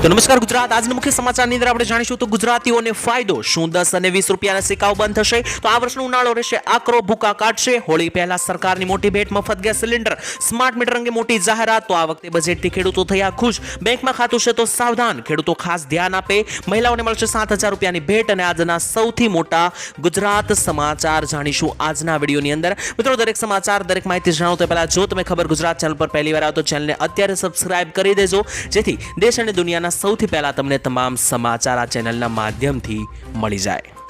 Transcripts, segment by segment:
તો નમસ્કાર ગુજરાત, આજના મુખ્ય સમાચારની અંદર આપણે જાણીશું તો ગુજરાતીઓને ફાયદો શું, 10 અને 20 રૂપિયાના સિક્કાઓ બંધ થશે તો આ વર્ષનો ઉનાળો રહેશે આકરો, ભૂકા કાઢશે. હોળી પહેલા સરકારની મોટી ભેટ, મફત ગેસ સિલિન્ડર, સ્માર્ટ મીટર અંગે મોટી જાહેરાત. તો આ વખતે બજેટથી ખેડૂતો થયા ખુશ, બેંકમાં ખાતું છે તો સાવધાન, ખેડૂતો ખાસ ધ્યાન આપે. મહિલાઓને મળશે 7,000 રૂપિયાની ભેટ. અને આજના સૌથી મોટા ગુજરાત સમાચાર જાણીશું આજના વિડીયોની અંદર. મિત્રો, દરેક સમાચાર, દરેક માહિતી જાણો તો પહેલા જો તમે ખબર ગુજરાત ચેનલ પર પહેલી વાર આવો તો ચેનલને અત્યારે સબસ્ક્રાઇબ કરી દેજો, જેથી દેશ અને દુનિયાના સૌથી પહેલા તમને તમામ સમાચાર આ ચેનલના માધ્યમથી મળી જાય.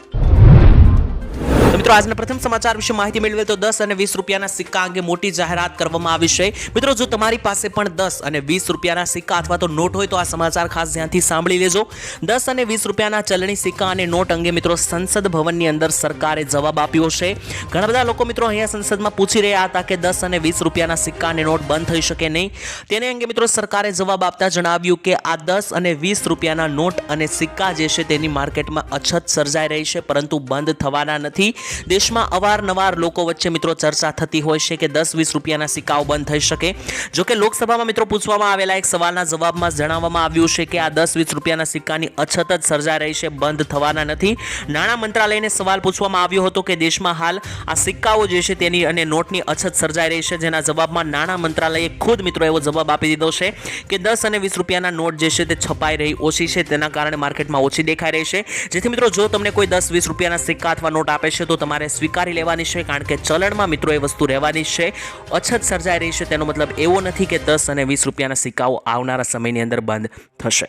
તો મિત્રો, આજના પ્રથમ સમાચાર વિશે માહિતી મેળવીએ તો 10 અને 20 રૂપિયાના સિક્કા અંગે મોટી જાહેરાત કરવામાં આવી છે. મિત્રો, જો તમારી પાસે પણ 10 અને 20 રૂપિયાના સિક્કા અથવા તો નોટ હોય તો આ સમાચાર ખાસ ધ્યાનથી સાંભળી લેજો. 10 અને 20 રૂપિયાના ચલણી સિક્કા અને નોટ અંગે મિત્રો સંસદ ભવનની અંદર સરકારે જવાબ આપ્યો છે. ઘણા બધા લોકો મિત્રો અહીંયા સંસદમાં પૂછી રહ્યા હતા કે 10 અને 20 રૂપિયાના સિક્કા અને નોટ બંધ થઈ શકે નહીં. તેને અંગે મિત્રો સરકારે જવાબ આપતા જણાવ્યું કે આ 10 અને 20 રૂપિયાના નોટ અને સિક્કા જે છે તેની માર્કેટમાં અછત સર્જાઈ રહી છે, પરંતુ બંધ થવાના નથી. દેશમાં અવારનવાર લોકો વચ્ચે મિત્રો ચર્ચા થતી હોય છે કે 10-20 રૂપિયાના સિક્કાઓ બંધ થઈ શકે. જોકે લોકસભામાં મિત્રો પૂછવામાં આવેલા એક સવાલના જવાબમાં જણાવવામાં આવ્યું છે કે આ 10-20 રૂપિયાના સિક્કાની અછત જ સર્જાઈ રહી છે, બંધ થવાના નથી. નાણાં મંત્રાલયને સવાલ પૂછવામાં આવ્યો હતો કે દેશમાં હાલ આ સિક્કાઓ જે છે તેની અને નોટની અછત સર્જાઈ રહી છે, જેના જવાબમાં નાણાં મંત્રાલયે ખુદ મિત્રો એવો જવાબ આપી દીધો છે કે 10 અને 20 રૂપિયાના નોટ જે છે તે છપાઈ રહી ઓછી છે, તેના કારણે માર્કેટમાં ઓછી દેખાઈ રહી છે. જેથી મિત્રો જો તમને કોઈ 10-20 રૂપિયાના સિક્કા અથવા નોટ આપે છે તો તમારે સ્વીકારી લેવાની છે, કારણ કે ચલણમાં મિત્રો એ વસ્તુ રહેવાની છે. અછત સર્જાઈ રહી છે તેનો મતલબ એવો નથી કે 10 અને 20 રૂપિયાના સિક્કાઓ આવનારા સમયની અંદર બંધ થશે.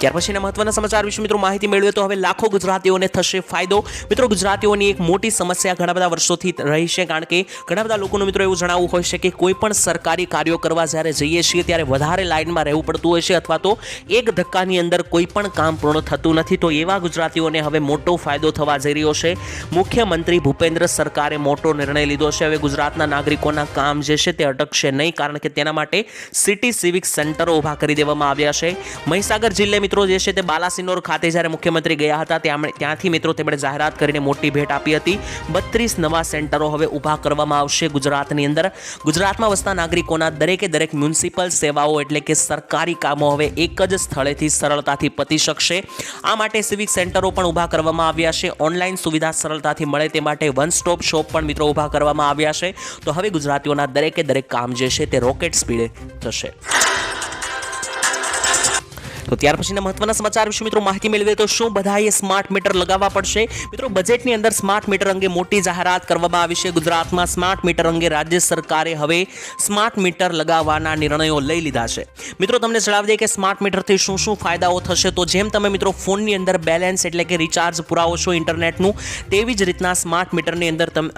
ત્યાર પછીના મહત્વના સમાચાર વિશે મિત્રો માહિતી મેળવીએ તો હવે લાખો ગુજરાતીઓને થશે ફાયદો. મિત્રો, ગુજરાતીઓની એક મોટી સમસ્યા ઘણા બધા વર્ષોથી રહી છે, કારણ કે ઘણા બધા લોકોનું મિત્રો એવું જણાવવું હોય છે કે કોઈ પણ સરકારી કાર્યો કરવા જ્યારે જઈએ છીએ ત્યારે વધારે લાઇનમાં રહેવું પડતું હોય છે, અથવા તો એક ધક્કાની અંદર કોઈ પણ કામ પૂર્ણ થતું નથી. તો એવા ગુજરાતીઓને હવે મોટો ફાયદો થવા જઈ રહ્યો છે. મુખ્યમંત્રી ભૂપેન્દ્ર સરકારે મોટો નિર્ણય લીધો છે. હવે ગુજરાતના નાગરિકોના કામ જે છે તે અટકશે નહીં, કારણ કે તેના માટે સિટી સિવિક સેન્ટરો ઊભા કરી દેવામાં આવ્યા છે. મહીસાગર જિલ્લે મિત્રો જે છે તે બાલાસિનોર ખાતે જ્યારે મુખ્યમંત્રી ગયા હતા ત્યાંથી મિત્રો તેમણે જાહેરાત કરીને મોટી ભેટ આપી હતી. 32 નવા સેન્ટરો હવે ઊભા કરવામાં આવશે ગુજરાતની અંદર. ગુજરાતમાં વસતા નાગરિકોના દરેકે દરેક મ્યુનિસિપલ સેવાઓ એટલે કે સરકારી કામો હવે એક જ સ્થળેથી સરળતાથી પતી શકશે. આ માટે સિવિક સેન્ટરો પણ ઊભા કરવામાં આવ્યા છે. ઓનલાઈન સુવિધા સરળતાથી મળે તે માટે વન સ્ટોપ શોપ પણ મિત્રો ઊભા કરવામાં આવ્યા છે. તો હવે ગુજરાતીઓના દરેકે દરેક કામ જે છે તે રોકેટ સ્પીડે થશે. તો ત્યાર પછીના મહત્વના સમાચાર વિશે મિત્રો માહિતી મેળવીએ તો શું બધાએ સ્માર્ટ મીટર લગાવવા પડશે? મિત્રો, બજેટની અંદર સ્માર્ટ મીટર અંગે મોટી જાહેરાત કરવામાં આવી છે. ગુજરાતમાં સ્માર્ટ મીટર અંગે રાજ્ય સરકારે હવે સ્માર્ટ મીટર લગાવવાના નિર્ણયો લઈ લીધા છે. મિત્રો, તમને જણાવી દઈએ કે સ્માર્ટ મીટરથી શું શું ફાયદાઓ થશે. તો જેમ તમે મિત્રો ફોનની અંદર બેલેન્સ એટલે કે રિચાર્જ પુરાવો છો ઇન્ટરનેટનું, તેવી જ રીતના સ્માર્ટ મીટરની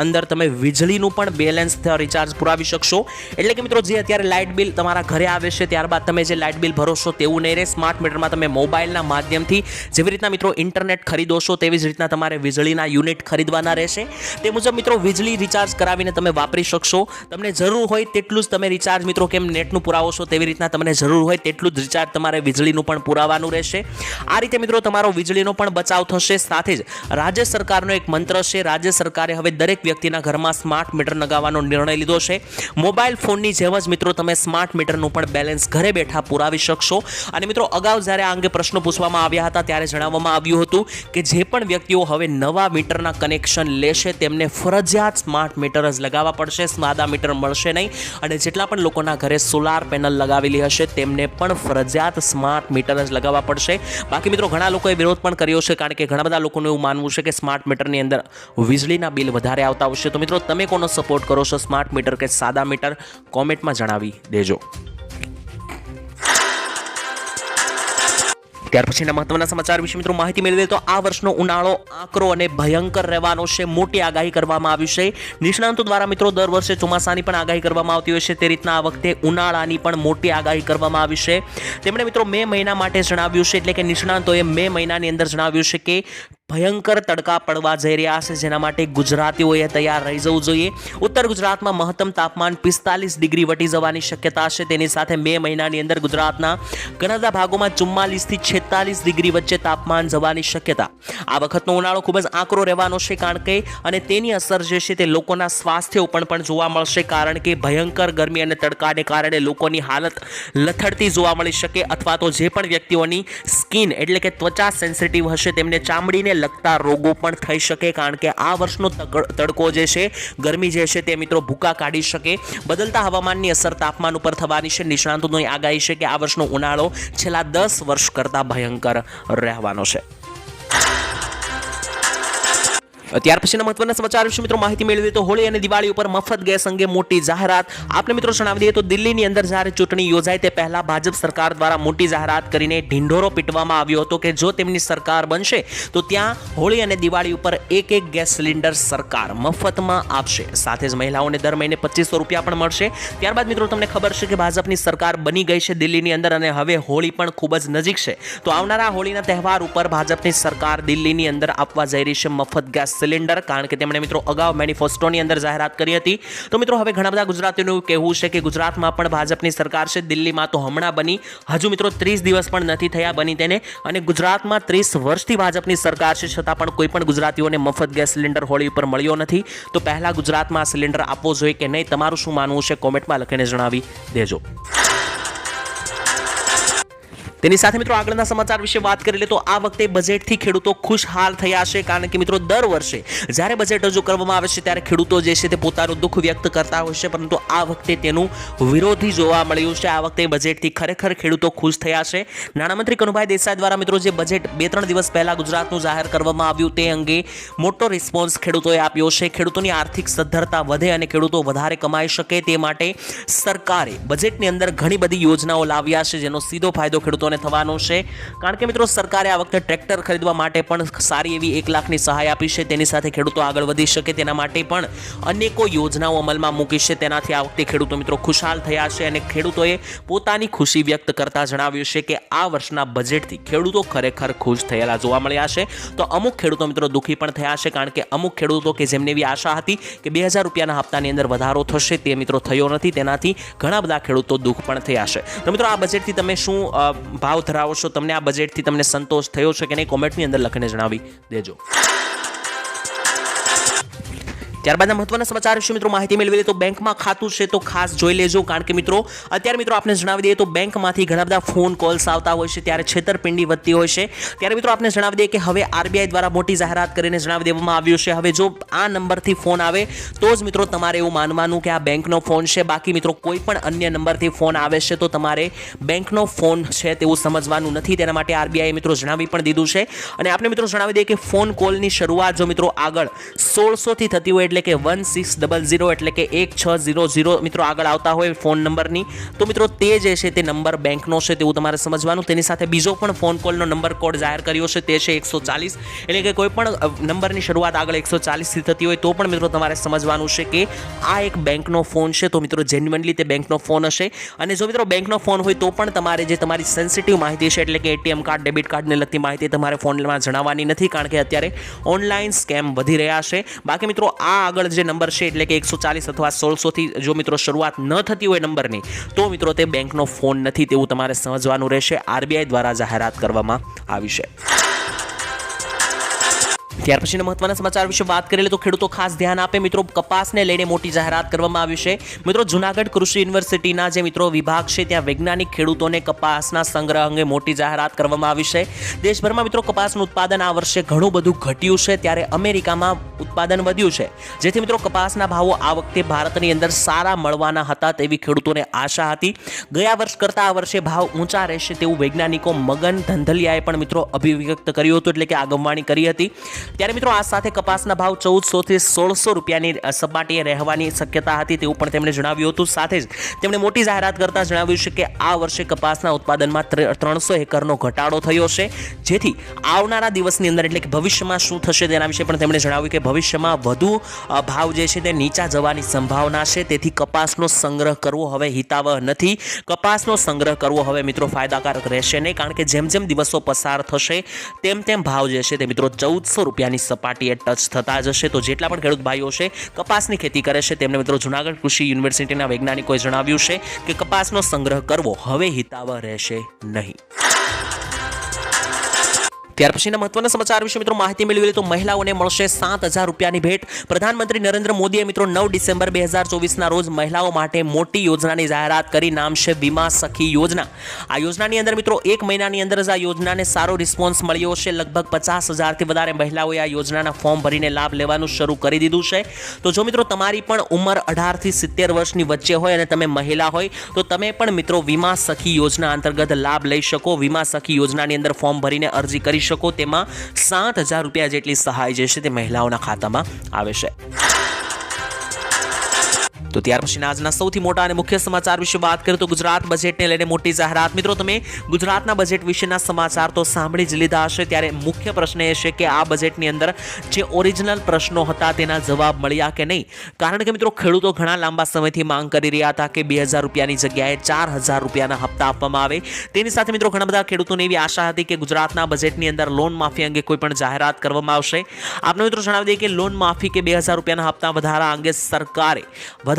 અંદર તમે વીજળીનું પણ બેલેન્સ રિચાર્જ પુરાવી શકશો. એટલે કે મિત્રો જે અત્યારે લાઇટ બિલ તમારા ઘરે આવે છે ત્યારબાદ તમે જે લાઇટ બિલ ભરો છો તેવું નહીં રહે. સ્માર્ટ મીટરમાં તમે મોબાઈલના માધ્યમથી જેવી રીતના મિત્રો ઇન્ટરનેટ ખરીદો છો તેવી જ રીતના તમારે વીજળીના યુનિટ ખરીદવાના રહેશે. તે મુજબ મિત્રો વીજળી રિચાર્જ કરાવીને તમે વાપરી શકશો. તમને જરૂર હોય તેટલું જ તમે રિચાર્જ મિત્રો કેમ નેટનું પુરાવો છો તેવી રીતના તમને જરૂર હોય તેટલું જ રિચાર્જ તમારે વીજળીનું પણ પુરાવાનું રહેશે. આ રીતે મિત્રો તમારો વીજળીનો પણ બચાવ થશે. સાથે જ રાજ્ય સરકારનો એક મંત્ર છે. રાજ્ય સરકારે હવે દરેક વ્યક્તિના ઘરમાં સ્માર્ટ મીટર લગાવવાનો નિર્ણય લીધો છે. મોબાઈલ ફોનની જેમ જ મિત્રો તમે સ્માર્ટ મીટરનું પણ બેલેન્સ ઘરે બેઠા પુરાવી શકશો. અને મિત્રો અગાઉ જ્યારે આ અંગે પ્રશ્નો પૂછવામાં આવ્યા હતા ત્યારે જણાવવામાં આવ્યું હતું કે જે પણ વ્યક્તિઓ હવે નવા મીટરના કનેક્શન લેશે તેમને ફરજિયાત સ્માર્ટ મીટર જ લગાવવા પડશે. સાદા મીટર મળશે નહીં. અને જેટલા પણ લોકોના ઘરે સોલાર પેનલ લગાવેલી હશે તેમને પણ ફરજિયાત સ્માર્ટ મીટર જ લગાવવા પડશે. બાકી મિત્રો ઘણા લોકોએ વિરોધ પણ કર્યો છે, કારણ કે ઘણા બધા લોકોનું એવું માનવું છે કે સ્માર્ટ મીટરની અંદર વીજળીના બિલ વધારે આવતા હશે. તો મિત્રો તમે કોનો સપોર્ટ કરો છો, સ્માર્ટ મીટર કે સાદા મીટર? કોમેન્ટમાં જણાવી દેજો. ત્યાર પછીના મહત્વના સમાચાર વિશે મિત્રો માહિતી મેળવીએ તો આ વર્ષનો ઉનાળો આકરો અને ભયંકર રહેવાનો છે. મોટી આગાહી કરવામાં આવી છે. નિષ્ણાંતો દ્વારા મિત્રો દર વર્ષે ચોમાસાની પણ આગાહી કરવામાં આવતી હોય છે, તે રીતના આ વખતે ઉનાળાની પણ મોટી આગાહી કરવામાં આવી છે. તેમણે મિત્રો મે મહિના માટે જણાવ્યું છે, એટલે કે નિષ્ણાંતોએ મે મહિનાની અંદર જણાવ્યું છે કે ભયંકર તડકા પડવા જઈ રહ્યા છે, જેના માટે ગુજરાતીઓએ તૈયાર રહી જવું જોઈએ. ઉત્તર ગુજરાતમાં મહત્તમ તાપમાન 45 ડિગ્રી વટી જવાની શક્યતા છે. તેની સાથે મે મહિનાની અંદર ગુજરાતના ઘણા બધા ભાગોમાં 44 થી 46 ડિગ્રી વચ્ચે તાપમાન જવાની શક્યતા. આ વખતનો ઉનાળો ખૂબ જ આકરો રહેવાનો છે, કારણ કે અને તેની અસર જે છે તે લોકોના સ્વાસ્થ્ય ઉપર પણ જોવા મળશે, કારણ કે ભયંકર ગરમી અને તડકાને કારણે લોકોની હાલત લથડતી જોવા મળી શકે, અથવા તો જે પણ વ્યક્તિઓની સ્કિન એટલે કે ત્વચા સેન્સિટિવ હશે તેમને ચામડીને લગતા રોગો પણ થઈ શકે, કારણ કે આ વર્ષનો તડકો જે છે, ગરમી જે છે તે મિત્રો ભૂકા કાઢી શકે. બદલતા હવામાનની અસર તાપમાન ઉપર થવાની છે. નિષ્ણાતોની આગાહી છે કે આ વર્ષનો ઉનાળો છેલ્લા 10 વર્ષ કરતાં ભયંકર રહેવાનો છે. ત્યાર પછીના મહત્વના સમાચાર વિશે મિત્રો માહિતી મેળવીએ તો હોળી અને દિવાળી ઉપર મફત ગેસ અંગે મોટી જાહેરાત. આપણે મિત્રો જણાવી દઈએ તો દિલ્હીની અંદર જ્યારે ચૂંટણી યોજાય તે પહેલા ભાજપ સરકાર દ્વારા મોટી જાહેરાત કરીને ઢીંઢોરો પીટવામાં આવ્યો હતો કે જો તેમની સરકાર બનશે તો ત્યાં હોળી અને દિવાળી ઉપર એક ગેસ સિલિન્ડર સરકાર મફતમાં આપશે. સાથે જ મહિલાઓને દર મહિને 2500 રૂપિયા પણ મળશે. ત્યારબાદ મિત્રો તમને ખબર છે કે ભાજપની સરકાર બની ગઈ છે દિલ્હીની અંદર, અને હવે હોળી પણ ખૂબ જ નજીક છે. તો આવનારા હોળીના તહેવાર ઉપર ભાજપની સરકાર દિલ્હીની અંદર આપવા જઈ રહી છે મફત ગેસ સિલિન્ડર, કારણ કે તેમણે મિત્રો અગાઉ મેનિફેસ્ટોની અંદર જાહેરાત કરી હતી. તો મિત્રો હવે ઘણા બધા ગુજરાતીઓનું કહેવું છે કે ગુજરાતમાં પણ ભાજપની સરકાર છે, દિલ્હીમાં તો હમણાં બની, હજુ મિત્રો 30 દિવસ પણ નથી થયા બની તેને, અને ગુજરાતમાં 30 વર્ષથી ભાજપની સરકાર છે, છતાં પણ કોઈ પણ ગુજરાતીઓને મફત ગેસ સિલિન્ડર હોળી ઉપર મળ્યો નથી. તો પહેલા ગુજરાતમાં આ સિલિન્ડર આપવો જોઈએ કે નહીં, તમારું શું માનવું છે કોમેન્ટમાં લખીને જણાવી દેજો. તેની સાથે મિત્રો આગળના સમાચાર વિશે વાત કરી લે તો આ વખતે બજેટથી ખેડૂતો ખુશહાલ થયા છે, કારણ કે મિત્રો દર વર્ષે જ્યારે બજેટ રજૂ કરવામાં આવે છે ત્યારે ખેડૂતો જે છે તે પોતાનું દુઃખ વ્યક્ત કરતા હોય છે, પરંતુ આ વખતે તેનું વિરોધી જોવા મળ્યું છે. આ વખતે બજેટથી ખરેખર ખેડૂતો ખુશ થયા છે. નાણામંત્રી કનુભાઈ દેસાઈ દ્વારા મિત્રો જે બજેટ 2-3 દિવસ પહેલા ગુજરાતનું જાહેર કરવામાં આવ્યું તે અંગે મોટો રિસ્પોન્સ ખેડૂતોએ આપ્યો છે. ખેડૂતોની આર્થિક સદ્ધરતા વધે અને ખેડૂતો વધારે કમાઈ શકે તે માટે સરકારે બજેટની અંદર ઘણી બધી યોજનાઓ લાવ્યા છે, જેનો સીધો ફાયદો ખેડૂતો થવાનો છે. કારણ કે મિત્રો સરકારે આ વખતે ટ્રેક્ટર ખરીદવા માટે પણ સારી એવી 1 લાખની સહાય આપી છે. તેની સાથે ખેડૂતો આગળ વધી શકે તેના માટે પણ અનેકો યોજનાઓ અમલમાં મૂકી છે. તેનાથી આ વખતે ખેડૂતો મિત્રો ખુશહાલ થયા છે, અને ખેડૂતોએ પોતાની ખુશી વ્યક્ત કરતા જણાવ્યું છે કે આ વર્ષના બજેટથી ખેડૂતો ખરેખર ખુશ થયેલા જોવા મળ્યા છે. તો અમુક ખેડૂતો મિત્રો દુઃખી પણ થયા છે, કારણ કે અમુક ખેડૂતો કે જેમને એવી આશા હતી કે 2000 રૂપિયાના હપ્તાની અંદર વધારો થશે તે મિત્રો થયો નથી. તેનાથી ઘણા બધા ખેડૂતો દુઃખ પણ થયા છે. તો મિત્રો આ બજેટથી તમે શું ભાવ ધરાવો છો, તમને આ બજેટથી તમને સંતોષ થયો છે કે નહીં, કોમેન્ટની અંદર લખીને જણાવી દેજો. ત્યારબાદના મહત્વના સમાચાર વિશે મિત્રો માહિતી મેળવી લે તો બેંકમાં ખાતું છે તો ખાસ જોઈ લેજો, કારણ કે મિત્રો અત્યારે મિત્રો આપણે જણાવી દઈએ તો બેંકમાંથી ઘણા બધા ફોન કોલ્સ આવતા હોય છે, ત્યારે છેતરપિંડી વધતી હોય છે. ત્યારે મિત્રો આપણે જણાવી દઈએ કે હવે આરબીઆઈ દ્વારા મોટી જાહેરાત કરીને જણાવી દેવામાં આવ્યું છે, હવે જો આ નંબરથી ફોન આવે તો જ મિત્રો તમારે એવું માનવાનું કે આ બેંકનો ફોન છે. બાકી મિત્રો કોઈ પણ અન્ય નંબરથી ફોન આવે છે તો તમારે બેંકનો ફોન છે તેવું સમજવાનું નથી. તેના માટે આરબીઆઈએ મિત્રો જણાવી પણ દીધું છે. અને આપણે મિત્રો જણાવી દઈએ કે ફોન કોલની શરૂઆત જો મિત્રો આગળ 1600 થી થતી હોય, એટલે કે 1600 એટલે કે 1600 મિત્રો આગળ આવતા હોય ફોન નંબરની, તો મિત્રો તે જે છે તે નંબર બેંકનો છે તેવું તમારે સમજવાનું. તેની સાથે બીજો પણ ફોન કોલનો નંબર કોડ જાહેર કર્યો છે, તે છે 140, એટલે કે કોઈ પણ નંબરની શરૂઆત આગળ 140 થી થતી હોય તો પણ મિત્રો તમારે સમજવાનું છે કે આ એક બેંકનો ફોન છે. તો મિત્રો જેન્યુઅનલી તે બેંકનો ફોન હશે. અને જો મિત્રો બેંકનો ફોન હોય તો પણ તમારે જે તમારી સેન્સિટિવ માહિતી છે, એટલે કે એટીએમ કાર્ડ, ડેબિટ કાર્ડને લગતી માહિતી તમારે ફોનમાં જણાવવાની નથી, કારણ કે અત્યારે ઓનલાઈન સ્કેમ વધી રહ્યા છે. બાકી મિત્રો આ આગળ જે નંબર છે એટલે કે 140 અથવા 1600 થી જો મિત્રો શરૂઆત ન થતી હોય નંબરની, તો મિત્રો તે બેંકનો ફોન નથી તેવું તમારે સમજવાનું રહેશે. આરબીઆઈ દ્વારા જાહેરાત કરવામાં આવી છે. ત્યાર પછીના મહત્વના સમાચાર વિશે વાત કરીએ તો ખેડૂતો ખાસ ધ્યાન આપે. મિત્રો કપાસને લઈને મોટી જાહેરાત કરવામાં આવી છે. મિત્રો જૂનાગઢ કૃષિ યુનિવર્સિટીના જે મિત્રો વિભાગ છે ત્યાં વૈજ્ઞાનિક ખેડૂતોને કપાસના સંગ્રહ અંગે મોટી જાહેરાત કરવામાં આવી છે. દેશભરમાં મિત્રો કપાસનું ઉત્પાદન આ વર્ષે ઘણું બધું ઘટ્યું છે, ત્યારે અમેરિકામાં ઉત્પાદન વધ્યું છે, જેથી મિત્રો કપાસના ભાવો આ વખતે ભારતની અંદર સારા મળવાના હતા તેવી ખેડૂતોને આશા હતી. ગયા વર્ષ કરતાં આ વર્ષે ભાવ ઊંચા રહેશે તેવું વૈજ્ઞાનિકો મગન ધંધલિયાએ પણ મિત્રો અભિવ્યક્ત કર્યું હતું, એટલે કે આગમવાણી કરી હતી. ત્યારે મિત્રો આ સાથે કપાસના ભાવ 1400 થી 1600 રૂપિયાની સપાટીએ રહેવાની શક્યતા હતી તેવું પણ તેમણે જણાવ્યું હતું. સાથે જ તેમણે મોટી જાહેરાત કરતા જણાવ્યું છે કે આ વર્ષે કપાસના ઉત્પાદનમાં 300 એકરનો ઘટાડો થયો છે, જેથી આવનારા દિવસની અંદર એટલે કે ભવિષ્યમાં શું થશે તેના વિશે પણ તેમણે જણાવ્યું કે ભવિષ્યમાં વધુ ભાવ જે છે તે નીચા જવાની સંભાવના છે, તેથી કપાસનો સંગ્રહ કરવો હવે હિતાવહ નથી. કપાસનો સંગ્રહ કરવો હવે મિત્રો ફાયદાકારક રહેશે નહીં, કારણ કે જેમ જેમ દિવસો પસાર થશે તેમ તેમ ભાવ જે છે તે મિત્રો 1400 રૂપિયાની સપાટીએ ટચ થતા જશે. તો જેટલા પણ ખેડૂત ભાઈઓ છે કપાસની ખેતી કરે છે તેમને મિત્રો જૂનાગઢ કૃષિ યુનિવર્સિટીના વૈજ્ઞાનિકોએ જણાવ્યું છે કે કપાસનો સંગ્રહ કરવો હવે હિતાવહ રહેશે નહીં. ત્યાર પછીના મહત્વના સમાચાર વિશે મિત્રો માહિતી મેળવી તો મહિલાઓને મળશે 7,000 રૂપિયાની ભેટ. પ્રધાનમંત્રી નરેન્દ્ર મોદીએ મિત્રો 9 ડિસેમ્બર 2024ના રોજ મહિલાઓ માટે મોટી યોજનાની જાહેરાત કરી. નામ છે વીમા સખી યોજના. આ યોજનાની અંદર મિત્રો એક મહિનાની અંદર જ આ યોજનાને સારો રિસ્પોન્સ મળ્યો છે. લગભગ 50,000થી વધારે મહિલાઓએ આ યોજનાના ફોર્મ ભરીને લાભ લેવાનું શરૂ કરી દીધું છે. તો જો મિત્રો તમારી પણ ઉંમર 18 થી 70 વર્ષની વચ્ચે હોય અને તમે મહિલા હોય તો તમે પણ મિત્રો વીમા સખી યોજના અંતર્ગત લાભ લઈ શકો. વીમા સખી યોજનાની અંદર ફોર્મ ભરીને અરજી કરી શકો. તેમાં 7,000 રૂપિયા જેટલી સહાય જે છે તે મહિલાઓના ખાતામાં આવે છે. તો ત્યાર પછી આજના સૌથી મોટા અને મુખ્ય સમાચાર વિશે વાત કરીએ તો ગુજરાત બજેટને લઈને મોટી જાહેરાત. મિત્રો તમે ગુજરાતના બજેટ વિશેના સમાચાર તો સાંભળી જ લીધા હશે, ત્યારે મુખ્ય પ્રશ્ન એ છે કે આ બજેટની અંદર જે ઓરિજિનલ પ્રશ્નો હતા તેના જવાબ મળ્યા કે નહીં. કારણ કે મિત્રો ખેડૂતો ઘણા લાંબા સમયથી માંગ કરી રહ્યા હતા કે 2,000 રૂપિયાની જગ્યાએ 4,000 રૂપિયાના હપ્તા આપવામાં આવે. તેની સાથે મિત્રો ઘણા બધા ખેડૂતોને એવી આશા હતી કે ગુજરાતના બજેટની અંદર લોન માફી અંગે કોઈ પણ જાહેરાત કરવામાં આવશે. આપણે મિત્રો જણાવી દઈએ કે લોન માફી કે 2,000 રૂપિયાના હપ્તા વધારા અંગે સરકારે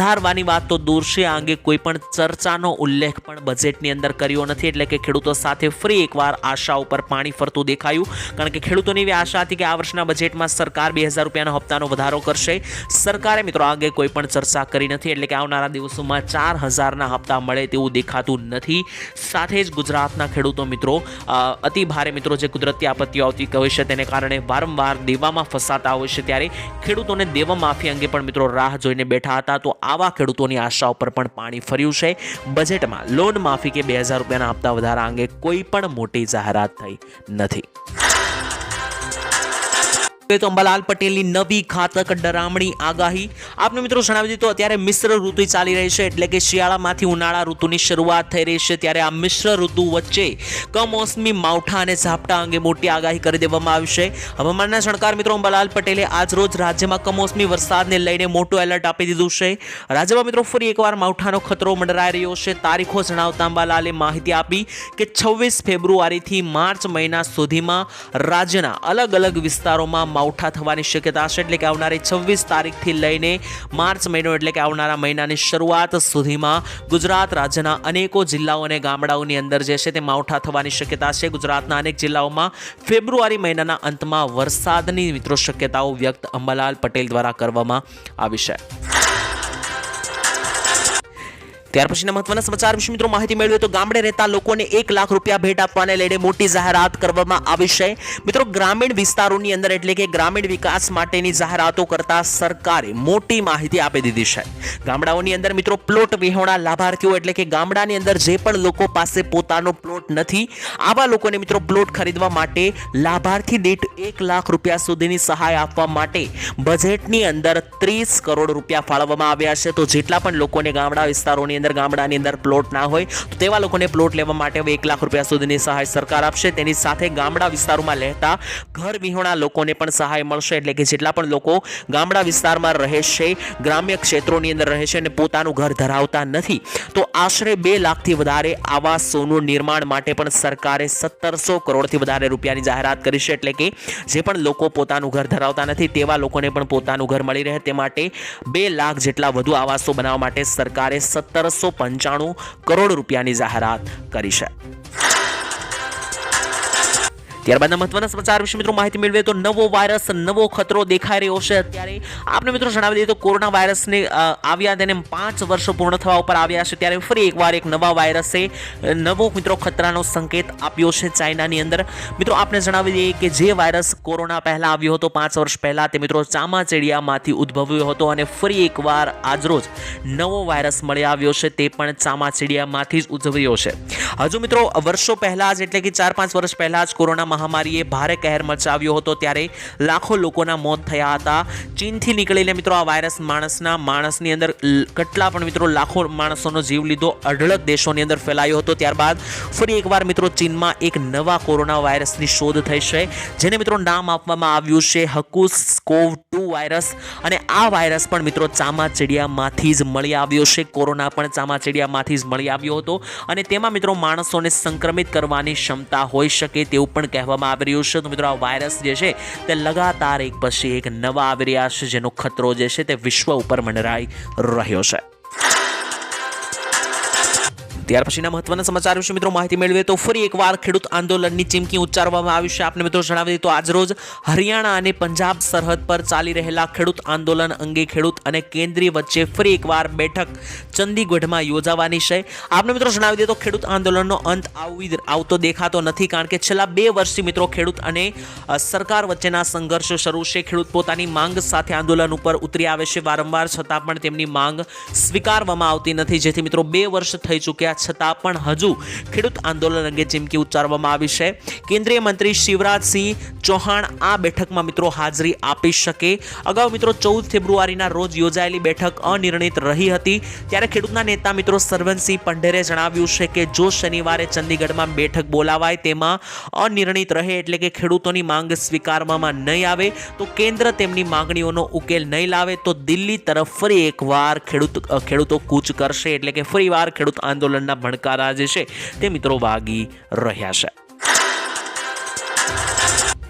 વધારવાની વાત તો દૂર છે, આ અંગે કોઈ પણ ચર્ચાનો ઉલ્લેખ પણ બજેટની અંદર કર્યો નથી. એટલે કે ખેડૂતો સાથે ફરી એકવાર આશા ઉપર પાણી ફરતું દેખાયું, કારણ કે ખેડૂતોની એવી આશા હતી કે આ વર્ષના બજેટમાં સરકાર 2,000 રૂપિયાના હપ્તાનો વધારો કરશે. સરકારે મિત્રો આ અંગે કોઈ પણ ચર્ચા કરી નથી. એટલે કે આવનારા દિવસોમાં 4,000ના હપ્તા મળે તેવું દેખાતું નથી. સાથે જ ગુજરાતના ખેડૂતો મિત્રો અતિ ભારે મિત્રો જે કુદરતી આપત્તિઓ આવતી હોય છે તેને કારણે વારંવાર દેવામાં ફસાતા હોય છે, ત્યારે ખેડૂતોને દેવા માફી અંગે પણ મિત્રો રાહ જોઈને બેઠા હતા. તો આવા ખેડૂતોની આશા ઉપર પણ પાણી ફર્યું છે. બજેટમાં લોન માફી કે 2,000 રૂપિયાના હપ્તા વધારા અંગે કોઈ પણ મોટી જાહેરાત થઈ નથી. તો અંબાલાલ પટેલની નવી ઘાતક ડરામણી આગાહી. આપને મિત્રો જણાવી દીધું અત્યારે મિશ્ર ઋતુ ચાલી રહી છે, એટલે કે શિયાળામાંથી ઉનાળા ઋતુની શરૂઆત થઈ રહી છે. ત્યારે આ મિશ્ર ઋતુ વચ્ચે કમોસમી માવઠા અને ઝાપટા અંગે મોટી આગાહી કરી દેવામાં આવી છે. હવામાનના જાણકાર મિત્રો અંબાલાલ પટેલે આજરોજ રાજ્યમાં કમોસમી વરસાદને લઈને મોટું એલર્ટ આપી દીધું છે. રાજ્યમાં મિત્રો ફરી એકવાર માવઠાનો ખતરો મંડરાઈ રહ્યો છે. તારીખો જણાવતા અંબાલાલે માહિતી આપી કે 26 ફેબ્રુઆરીથી માર્ચ મહિના સુધીમાં રાજ્યના અલગ અલગ વિસ્તારોમાં માવઠા થવાની શક્યતા છે. એટલે કે આવનારી 26 તારીખથી લઈને માર્ચ મહિનો એટલે કે આવનારા મહિનાની શરૂઆત સુધીમાં ગુજરાત રાજ્યના અનેકો જિલ્લાઓ અને ગામડાઓની અંદર જે છે તે માવઠા થવાની શક્યતા છે. ગુજરાતના અનેક જિલ્લાઓમાં ફેબ્રુઆરી મહિનાના અંતમાં વરસાદની મિત્રો શક્યતાઓ વ્યક્ત અંબાલાલ પટેલ દ્વારા કરવામાં આવી છે. ત્યાર પછીના મહત્વના સમાચાર વિશે મિત્રો માહિતી મેળવીએ તો ગામડે રહેતા લોકોને 1 લાખ રૂપિયા ભેટ આપવાને લઈને મોટી જાહેરાત કરવામાં આવી છે. મિત્રો ગ્રામીણ વિસ્તારોની અંદર એટલે કે ગ્રામીણ વિકાસ માટેની જાહેરાતો કરતા સરકારે મોટી માહિતી આપી દીધી છે. ગામડાઓની અંદર મિત્રો પ્લોટ વિહોણા લાભાર્થીઓ એટલે કે ગામડાની અંદર જે પણ લોકો પાસે પોતાનો પ્લોટ નથી, આવા લોકોને મિત્રો પ્લોટ ખરીદવા માટે લાભાર્થી દીઠ 1 લાખ રૂપિયા સુધીની સહાય આપવા માટે બજેટની અંદર 30 કરોડ રૂપિયા ફાળવવામાં આવ્યા છે. તો જેટલા પણ લોકોને ગામડા વિસ્તારોની ગામડાની અંદર પ્લોટ ના હોય તો તેવા લોકોને પ્લોટ લેવા માટે 1 લાખ રૂપિયા સુધીની સહાય સરકાર આપશે. તેની સાથે ગામડા વિસ્તારોમાં રહેતા ઘર વિહોણા લોકોને પણ સહાય મળશે. એટલે કે જેટલા પણ લોકો ગામડા વિસ્તારમાં રહે છે, ગ્રામ્ય ક્ષેત્રોની અંદર રહે છે અને પોતાનું ઘર ધરાવતા નથી, તો આશરે 2 લાખથી વધારે આવાસોનું નિર્માણ માટે પણ સરકારે 1700 કરોડથી વધારે રૂપિયાની જાહેરાત કરી છે. એટલે કે જે પણ લોકો પોતાનું ઘર ધરાવતા નથી તેવા લોકોને પણ પોતાનું ઘર મળી રહે તે માટે 2 લાખ જેટલા વધુ આવાસો બનાવવા માટે સરકારે 1795 કરોડ રૂપિયાની જાહેરાત કરી છે. ત્યારબાદના મહત્વના સમાચાર વિશે મિત્રો માહિતી મેળવીએ તો નવો વાયરસ, નવો ખતરો દેખાઈ રહ્યો છે. અત્યારે આપણે મિત્રો જણાવી દઈએ તો કોરોના વાયરસને આવ્યા તેને 5 વર્ષ પૂર્ણ થવા ઉપર આવ્યા છે, ત્યારે ફરી એકવાર એક નવા વાયરસે નવો મિત્રો ખતરાનો સંકેત આપ્યો છે ચાઇનાની અંદર. મિત્રો આપણે જણાવી દઈએ કે જે વાયરસ કોરોના પહેલા આવ્યો હતો 5 વર્ષ પહેલા, તે મિત્રો ચામાચીડિયામાંથી ઉદ્ભવ્યો હતો અને ફરી એકવાર આજરોજ નવો વાયરસ મળી આવ્યો છે, તે પણ ચામાચીડિયામાંથી જ ઉદ્ભવ્યો છે. હજુ મિત્રો વર્ષો પહેલા જ એટલે કે 4-5 વર્ષ પહેલા જ કોરોના મહામારીએ ભારે કહેર મચાવ્યો હતો, ત્યારે લાખો લોકોના મોત થયા હતા. ચીનથી નીકળીને મિત્રો આ વાયરસ માણસની અંદર કેટલા પણ મિત્રો લાખો માણસોનો જીવ લીધો, અઢળક દેશોની અંદર ફેલાયો હતો. ત્યારબાદ ફરી એકવાર મિત્રો ચીનમાં એક નવા કોરોના વાયરસની શોધ થઈ છે, જેને મિત્રો નામ આપવામાં આવ્યું છે HAKUS-CoV-2 વાયરસ. અને આ વાયરસ પણ મિત્રો ચામાચીડિયામાંથી જ મળી આવ્યો છે. કોરોના પણ ચામાચીડિયામાંથી જ મળી આવ્યો હતો અને તેમાં મિત્રો માણસોને સંક્રમિત કરવાની ક્ષમતા હોઈ શકે તેવું પણ કહેવામાં આવી રહ્યું છે. તો મિત્રો આ વાયરસ જે છે તે લગાતાર એક પછી એક નવા આવી રહ્યા છે, જેનો ખતરો જે છે તે વિશ્વ ઉપર મંડરાઈ રહ્યો છે. ત્યાર પછીના મહત્વના સમાચાર વિશે મિત્રો માહિતી મેળવીએ તો ફરી એકવાર ખેડૂત આંદોલનની ચીમકી ઉચ્ચારવામાં આવી છે. આપને મિત્રો જણાવી દઈએ તો આજરોજ હરિયાણા અને પંજાબ સરહદ પર ચાલી રહેલા ખેડૂત આંદોલન અંગે ખેડૂત અને કેન્દ્રીય વચ્ચે ફરી એકવાર બેઠક ચંદીગઢમાં યોજાવાની છે. આપને મિત્રો જણાવી દઈએ તો ખેડૂત આંદોલનનો અંત આવતો દેખાતો નથી, કારણ કે છેલ્લા 2 વર્ષથી મિત્રો ખેડૂત અને સરકાર વચ્ચેના સંઘર્ષ શરૂ છે. ખેડૂત પોતાની માંગ સાથે આંદોલન ઉપર ઉતરી આવે છે વારંવાર, છતાં પણ તેમની માંગ સ્વીકારવામાં આવતી નથી, જેથી મિત્રો 2 વર્ષ થઈ ચૂક્યા છતાં પણ હજુ ખેડૂત આંદોલન અંગે ચીમકી ઉચ્ચારવામાં આવી છે. કેન્દ્રીય મંત્રી શિવરાજસિંહ ચૌહાણ આ બેઠકમાં મિત્રો હાજરી આપી શકે. અગાઉ મિત્રો 14 ફેબ્રુઆરીના રોજ યોજાયેલી બેઠક અનિર્ણિત રહી હતી, ત્યારે ખેડૂતના નેતા મિત્રો સરવણસિંહ પંઢેરે જણાવ્યું છે કે જો શનિવારે ચંદીગઢમાં બેઠક બોલાવાય તેમાં અનિર્ણિત રહે એટલે કે ખેડૂતોની માંગ સ્વીકારવામાં નહીં આવે તો કેન્દ્ર તેમની માંગણીઓનો ઉકેલ નહીં લાવે તો દિલ્હી તરફ ફરી એકવાર ખેડૂતો કૂચ કરશે, એટલે કે ફરીવાર ખેડૂત આંદોલન ભણકારા જે છે તે મિત્રો વાગી રહ્યા છે.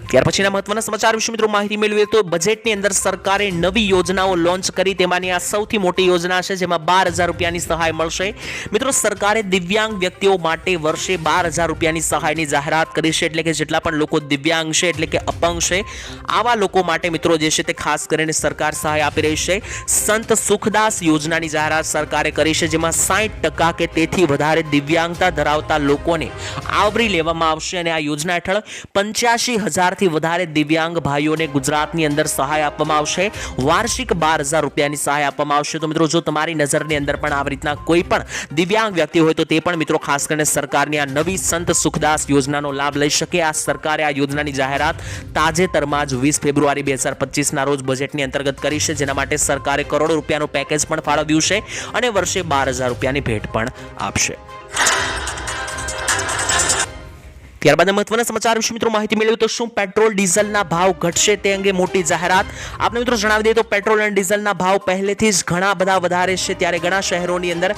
ત્યાર પછીના મહત્વના સમાચાર વિશે મિત્રો માહિતી મેળવીએ તો બજેટની અંદર સરકારે નવી યોજનાઓ લોન્ચ કરી. તેમાંની આ સૌથી મોટી યોજના છે, જેમાં 12,000 રૂપિયાની સહાય મળશે. મિત્રો સરકારે દિવ્યાંગ વ્યક્તિઓ માટે વર્ષે 12,000 રૂપિયાની સહાયની જાહેરાત કરી છે, એટલે કે જેટલા પણ લોકો દિવ્યાંગ છે એટલે કે અપંગ છે આવા લોકો માટે મિત્રો જે છે તે ખાસ કરીને સરકાર સહાય આપી રહી છે. સંત સુખદાસ યોજનાની જાહેરાત સરકારે કરી છે, જેમાં 60% કે તેથી વધારે દિવ્યાંગતા ધરાવતા લોકોને આવરી લેવામાં આવશે અને આ યોજના હેઠળ 85,000 થી વધારે દિવ્યાંગ ભાઈઓને ગુજરાતની અંદર સહાય આપવામાં આવશે. વાર્ષિક 12,000 રૂપિયાની સહાય આપવામાં આવશે. તો મિત્રો જો તમારી નજરની અંદર પણ આવી રીતના કોઈ પણ દિવ્યાંગ વ્યક્તિ હોય તો તે પણ મિત્રો ખાસ કરીને સરકારની આ નવી સંત સુખદાસ યોજનાનો લાભ લઈ શકે. આ સરકારે આ યોજનાની જાહેરાત તાજેતરમાં જ 20 ફેબ્રુઆરી 2025ના રોજ બજેટની અંતર્ગત કરી છે, જેના માટે સરકારે કરોડો રૂપિયાનું પેકેજ પણ ફાળવ્યું છે અને વર્ષે 12,000 રૂપિયાની ભેટ પણ આપશે. ત્યારબાદ મહત્વના સમાચાર વિશે મિત્રો માહિતી મેળવી તો શું પેટ્રોલ ડીઝલના ભાવ ઘટશે તે અંગે મોટી જાહેરાત. આપણે મિત્રો જણાવી દઈએ તો પેટ્રોલ અને ડીઝલના ભાવ પહેલેથી જ ઘણા બધા વધારે છે, ત્યારે ઘણા શહેરોની અંદર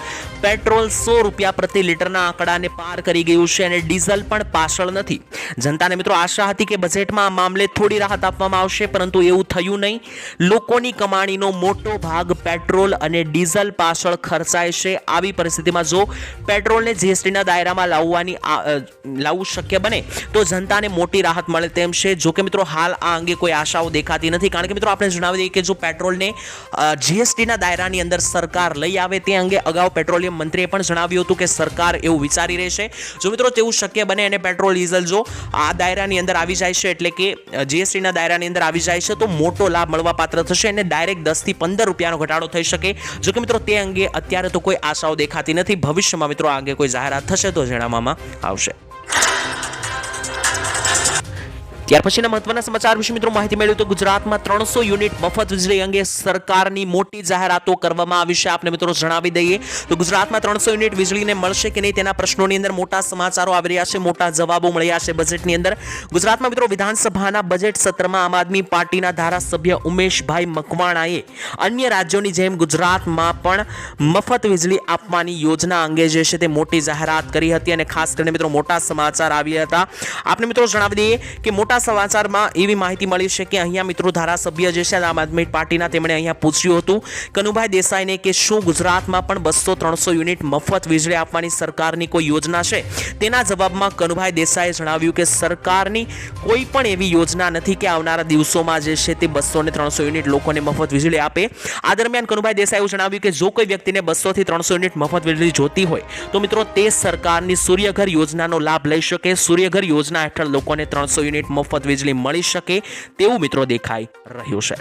પેટ્રોલ 100 રૂપિયા પ્રતિ લીટરના આંકડાને પાર કરી ગયું છે અને ડીઝલ પણ પાછળ નથી. જનતાને મિત્રો આશા હતી કે બજેટમાં આ મામલે થોડી રાહત આપવામાં આવશે, પરંતુ એવું થયું નહીં. લોકોની કમાણીનો મોટો ભાગ પેટ્રોલ અને ડીઝલ પાછળ ખર્ચાય છે. આવી પરિસ્થિતિમાં જો પેટ્રોલને જીએસટીના દાયરામાં લાવવું શક્ય બને તો જનતાને મોટી રાહત મળે તેમ છે. જો કે મિત્રો હાલ આ અંગે કોઈ આશાઓ દેખાતી નથી, કારણ કે મિત્રો આપણે જણાવી દઈએ કે જો પેટ્રોલને જીએસટીના દાયરાની અંદર સરકાર લઈ આવે તે અંગે અગાઉ પેટ્રોલિયમ મંત્રીએ પણ જણાવ્યું હતું કે સરકાર એવું વિચારી રહી છે. જો મિત્રો તેવું શક્ય બને અને પેટ્રોલ ડીઝલ જો આ દાયરાની અંદર આવી જાય છે એટલે કે જીએસટીના દાયરાની અંદર આવી જાય છે તો મોટો લાભ મળવા પાત્ર થશે અને ડાયરેક્ટ 10 થી 15 રૂપિયાનો ઘટાડો થઈ શકે. જો કે મિત્રો તે અંગે અત્યારે તો કોઈ આશાઓ દેખાતી નથી. ભવિષ્યમાં મિત્રો આ અંગે કોઈ જાહેરાત થશે તો જણાવવામાં આવશે. ત્યાર પછીના મહત્વના સમાચાર વિશે મિત્રો માહિતી મેળવી તો ગુજરાતમાં 300 યુનિટ મફત વીજળી અંગે સરકારની મોટી જાહેરાતો કરવામાં આવી છે. આપને મિત્રો જણાવી દઈએ તો ગુજરાતમાં 300 યુનિટ વીજળીને મળશે કે નહીં તેના પ્રશ્નોની અંદર મોટા સમાચારો આવી રહ્યા છે, મોટા જવાબો મળ્યા છે બજેટની અંદર. ગુજરાતમાં મિત્રો વિધાનસભાના બજેટ સત્રમાં આમ આદમી પાર્ટીના ધારાસભ્ય ઉમેશભાઈ મકવાણાએ અન્ય રાજ્યોની જેમ ગુજરાતમાં પણ મફત વીજળી આપવાની યોજના અંગે જે છે તે મોટી જાહેરાત કરી હતી અને ખાસ કરીને મિત્રો મોટા સમાચાર આવ્યા હતા. આપને મિત્રો જણાવી દઈએ કે મોટા સમાચારમાં એવી માહિતી મળી છે કે અહીંયા મિત્રો ધારાસભ્ય જે છે આમ આદમી પાર્ટીના તેમણે અહીંયા પૂછ્યું હતું કનુભાઈ દેસાઈને કે શું ગુજરાતમાં પણ 200-300 યુનિટ મફત વીજળી આપવાની સરકારની કોઈ યોજના છે. તેના જવાબમાં કનુભાઈ દેસાઈએ જણાવ્યું કે સરકારની કોઈ પણ એવી યોજના નથી કે આવનારા દિવસોમાં જે છે તે 200-300 યુનિટ લોકોને મફત વીજળી આપે. આ દરમિયાન કનુભાઈ દેસાઈએ એવું જણાવ્યું કે જો કોઈ વ્યક્તિને 200 થી 300 યુનિટ મફત વીજળી જોતી હોય તો મિત્રો તે સરકારની સૂર્યઘર યોજનાનો લાભ લઈ શકે. સૂર્યઘર યોજના હેઠળ લોકોને 300 યુનિટ મફત વીજળી મળી શકે તેવું મિત્રો દેખાઈ રહ્યું છે.